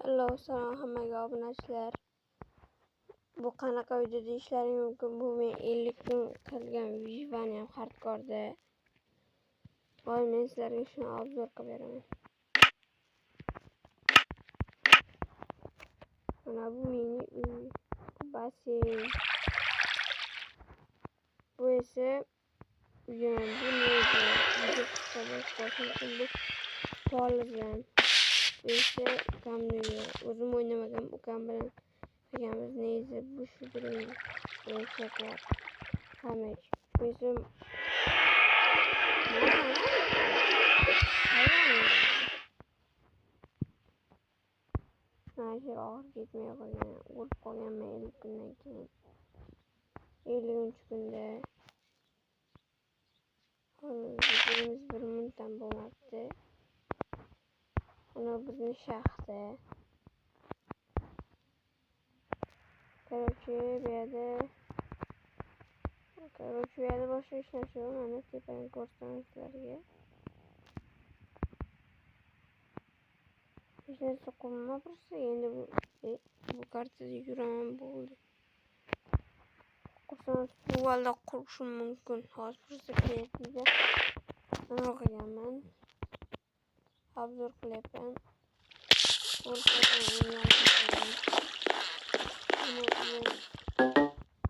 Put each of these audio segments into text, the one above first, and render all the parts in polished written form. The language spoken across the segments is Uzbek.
Alloh salom hammaga obunachilar. Bu qanaqa video deyishlaring mumkin. Bu men 50 kun qilgan Vivani ham hardkorda. Voy, men sizlarga shuni obzor qilib beraman. Mana bu mini uy, basseyn. Bu esa uyim, bu neydi? Video qisqa bu polizim. Bu esa ukamni uyi. O'zim o'ynamagan ukam bilan qilganmiz. Neydi? Bu shudring. Shakar. Qamish. Bu esa Nasher og'ir ketmay qolgan. O'lib qolganman 50 kundan keyin. 50 kunda bizimiz bir muntam bo'lmabdi. Ana bizni shaxta. Короче, bu yerda boshqa hech narsa yo'q. Mana tepadan ko'rsataman sizlarga. Hech narsa qilma просто endi bu kartada yuraman bo'ldi. Qo'rqsangiz tuvalda qurishim mumkin. Hozir просто kreativda nima qilganman? Obzor qilyapman.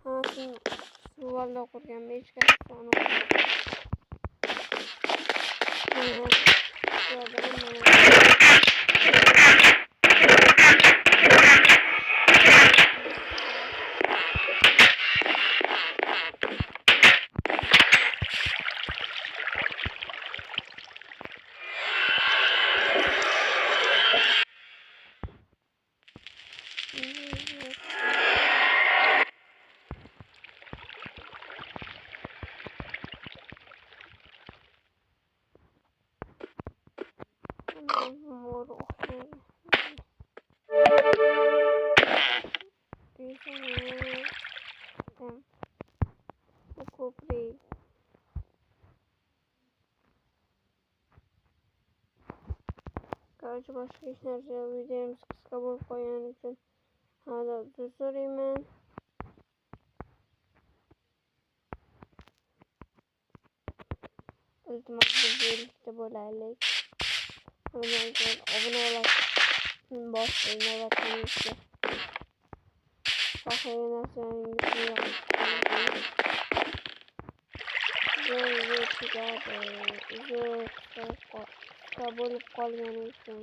Hammasini tuvalda qurganman. Hech qanaqa Короче, boshqa hech narsa yo'q. Videomiz qisqa bo'lib qolgani uchun uzr so'rayman. Iltimos birgalikda bo'laylik. Obuna bo'lishni boshlang navbatdan. Xohlagan narsalaringizni yozing. Qisqa bo'lib qolgani uchun